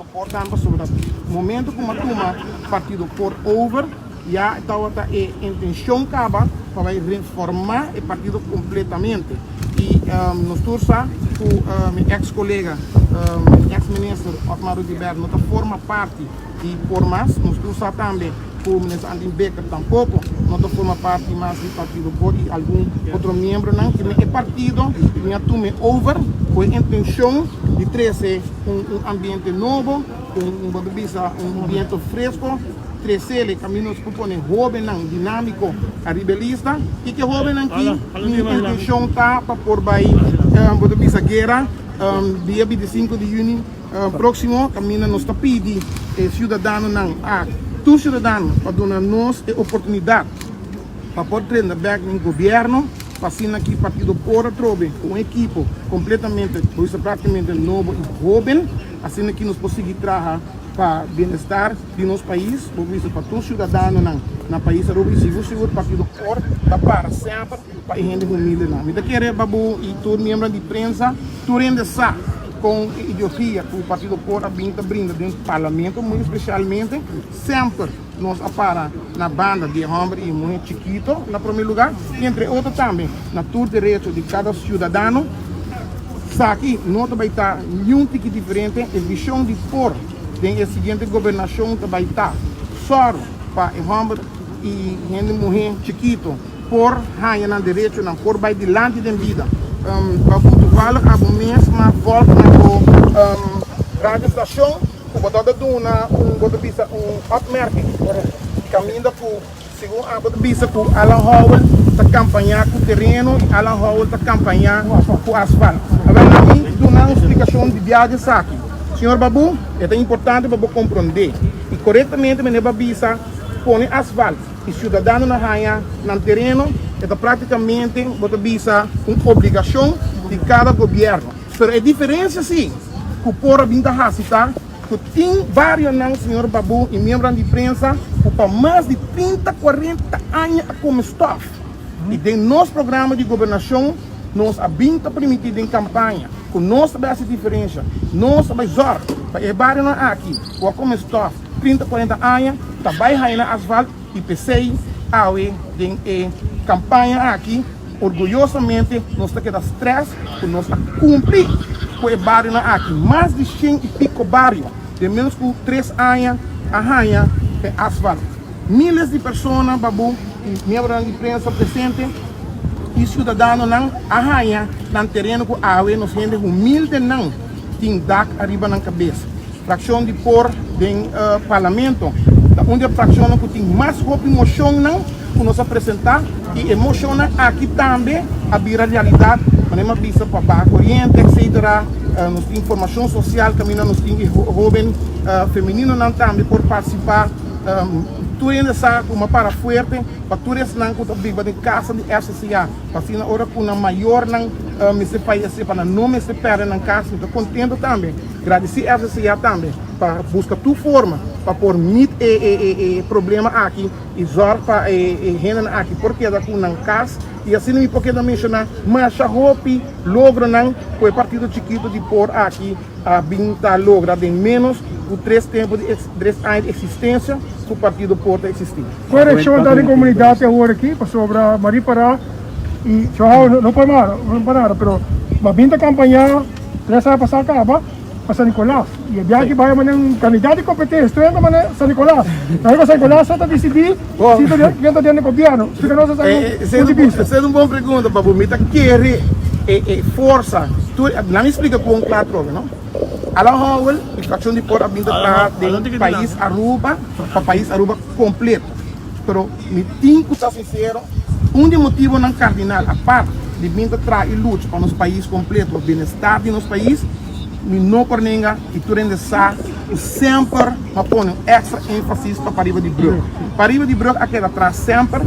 partido por tanto sobre o momento como o partido por over já estava a intenção acaba para reformar o partido completamente e nós torça com meu ex-colega ex-ministro Otmar Rudiber não forma parte e por mais nós torça também com o ministro Andy Becker tampouco não forma parte mais do partido por e algum outro membro não que é partido minha turma over com a intenção de trazer ambiente novo um ambiente fresco trazer caminhos para pôr jovem dinâmico a rebelista e que jovem aqui minha intenção está para pôr vai guerra dia 25 de junho próximo caminho nos está pedindo cidadão não tu cidadão para dar nos a oportunidade para poder treinar back no governo para assim aqui partido por trobe uma equipe completamente praticamente novo e jovem assim aqui nos conseguir trabalhar para bem-estar de nosso país para todos os cidadãos na país se você o partido por para sempre para a gente humilde não me querer babu e todo membro de imprensa tu rende sa com ideologia que o partido por brinda dentro do parlamento muito especialmente sempre nós apara na banda de homem e muito chiquito na primeiro lugar e entre outros também na todo direito de cada cidadão aqui não vai estar nenhum tipo diferente a visão de por tem a seguinte governação vai estar só para o homem e gente mulher chiquito por ganhar na direito na por vai dilante da vida para Portugal a mesma volta na rádio estação o botado de um upmerking caminho para segundo a botado com Alan Howell está campanhar com o terreno e Alan Howell está campanhar com o asfalto agora mim dou uma explicação de viagem aqui senhor Babu é importante para compreender e corretamente me babisa põe asfalto e cidadão na raia no terreno é praticamente babisa uma obrigação de cada governo mas a diferença sim que o povo vinda racista que tem vários não senhor Babu e membros de imprensa para mais de 30, 40 anos como staff e de nosso programa de governação nós abinta permitido em campanha com nossa base diferença nossa major para o bairro aqui ou como staff 30, 40 anos também aí na asfalto e pensei awe em campanha aqui orgulhosamente nós temos que stress que nós cumprir com o bairro aqui mais de 100 e pico bairros de menos que 3 anos arranha asfalto milhares de pessoas babu e membros de imprensa presente e cidadão não arranha no terreno com a água nos rende humilde não tem DAC arriba na cabeça fração de por do parlamento onde a fração que tem mais roupa emoção não que nos apresentar e emociona aqui também a vira realidade podemos visa para a corrente etc nos tem informação social caminho nos tem jovem feminino não também por participar tu ainda sabe uma para forte para tu esse não que vive em casa de FCA para assim na hora com a maior não me se faz para não me se perde na casa estou contente também agradecer FCA também para buscar tu forma para pôr mit problema aqui e zor para renda aqui porque da com na casa e assim me porque da mencionar mas a roupa logra não com o partido chiquito de pôr aqui a binta logra de menos o 3 tempos de 3 anos de existência que o partido pode existir. Qual é a reação da comunidade agora aqui sobre a Maripará e não para nada, mas a binta campanha 3 anos passar acaba para San Nicolás e a viagem vai a um candidato de competência estranho para San Nicolás aí San Nicolás está decidir se está dentro do governo essa é uma boa pergunta para o Mita querer força não me explica com claro não Alan Howell a fração de por abinda para o país Aruba para o país Aruba completo mas me tenho que ser sincero dos motivos não cardinal a parte de vir trazer luta para o nosso país completo o bem-estar de nosso país não por ninguém e tu ainda sabe sempre põe extra ênfase para Pariba de Brook. Pariba de Brook aqui atrás sempre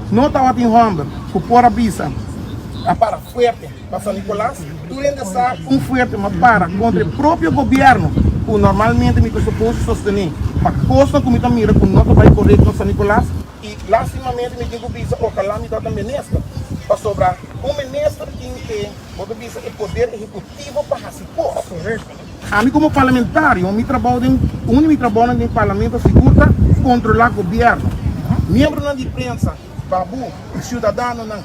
não está em Homem que por a bisa a para forte para San Nicolás tu ainda sabe forte mas para contra o próprio governo que normalmente me suposto sostener para costa como está mira que não vai correr com San Nicolás e lastimamente me digo bisa o calamidade também nesta para sobrar ministro tem que o poder executivo para se a mim como parlamentário, eu trabalho no parlamento segura controlar o governo. Membro da imprensa, babu, cidadão não.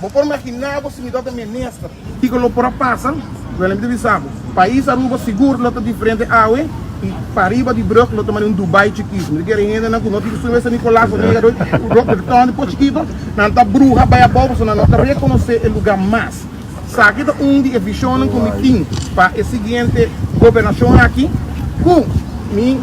Vou por imaginar você me dá da ministra, que lo por passa, eu lembro de sabe, país Aruba seguro, lá tá diferente aue. E pariba de broco, lo tomando Dubai chiquismo. Ninguém ainda não conhece que sou esse Nicolás, o Robertão, depois chiquito, não tá bruxa, vai a bobo, não tá reconhecer o lugar mais. Sabe que de visão no comitê para a seguinte governação aqui, com mi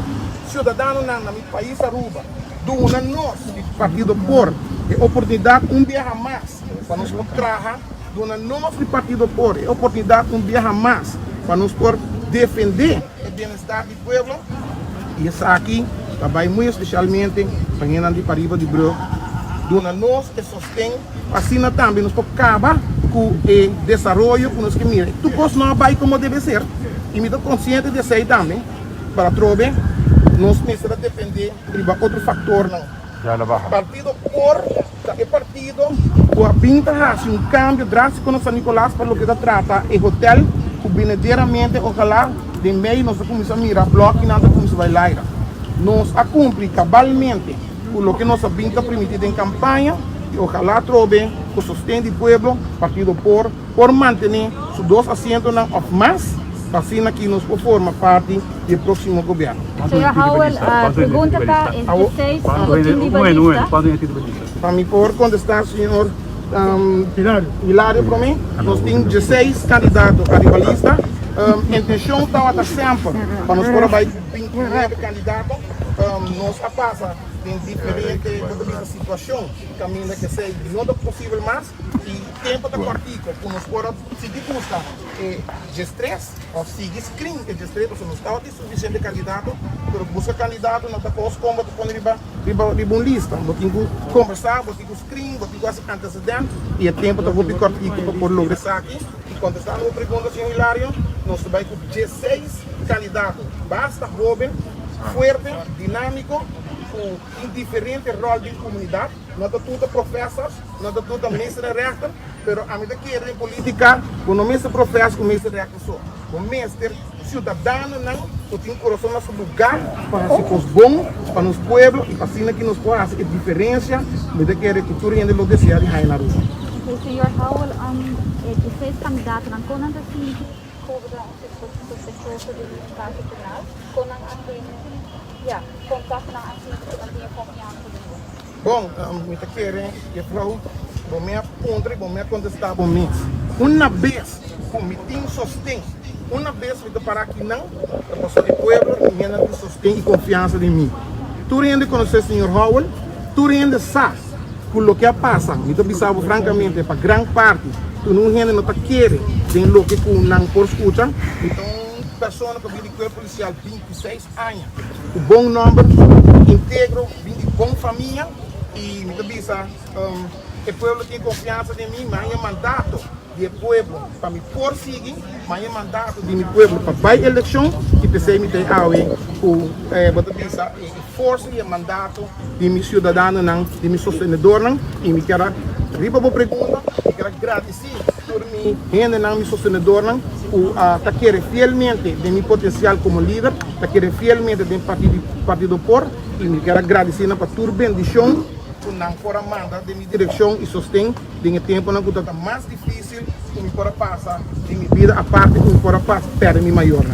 cidadão na meu país Aruba, do nós partido por a oportunidade dia a mais para nos trabalhar, do nós partido por a oportunidade dia a mais para nos por defender o bem-estar do povo. E isso aqui também muito especialmente para quem de Pariba de Bro, do nós que sustém assim também nos pode acabar com o desenvolvimento que nos que mira. Tu podes não vai como deve ser. E me estou consciente de isso também para trobe nós precisamos depender de outro fator não. Partido por é partido com a pinta um cambio drástico no São Nicolás para o que se trata é hotel que verdadeiramente ojalá de meio nós começamos a mirar bloco e nós começamos a bailar. Nós a cumprir cabalmente o que nossa pinta permitida em campanha e ojalá trobe o sustento do povo partido por manter os 2 assentos não of mais assim que nos forma parte do próximo governo. Senhor Howell, a pergunta está em 16 para me por contestar, senhor Hilário, para mim, nós temos 16 candidatos a rivalista. A intenção está sempre para nós por aí 29 candidatos. Nós passa em diferente situação, caminho que seja não é possível mais e tempo da partido, que nós por se custa estresse ou se screen que estresse, porque não está suficiente candidato, mas busca candidato não está posto como riba lista, vou ter que conversar, vou ter que screen, vou ter que fazer antecedente e é tempo da partido para por lograr isso aqui. E quando está numa pergunta, senhor Hilário, nós vai com 16 candidatos, basta jovem, forte, dinâmico, com diferentes roles de comunidade, não é tudo professores, não é tudo mestre rector, mas a medida que é em política, o mestre professor, o mestre rector só. O mestre cidadão não tem coração no seu lugar para ser bom para nos pueblos e para assim que nos pode fazer diferença, a medida que a cultura ainda lo deseja de na rua. Senhor Howell, 16 candidatos não contam assim, cobra o pessoal do espaço penal, contam contato na assistência que mantenha confiança. Bom, me querem que eu vou me apontar, vou me contestar por mim. Uma vez o comitê sustém, uma vez eu parar aqui não, a pessoa do povo minha sustém e confiança em mim. Tu ainda conhecer o senhor Howell, tu ainda sabe o que passa. Me estou francamente para grande parte, tu não ainda não está querendo, tem o que não por escutar, então pessoa que vem de policial 26 anos, o bom número, íntegro, vem de boa família e me diz o povo tem confiança em mim, mas é mandato do povo para me por seguir, mas é mandato do meu povo para vai eleição e pensei me ter o força e mandato de meu cidadão de meu sostenedor e me quero riba boa pergunta e quero agradecer por mim ainda não me sostenedor está querendo fielmente de meu potencial como líder, está querendo fielmente do partido por e me quero agradecer para tua bendição por não fora manda de minha direção e sustento de tempo não que está mais difícil que me fora passar de minha vida a parte que me fora passar perto de mim maior.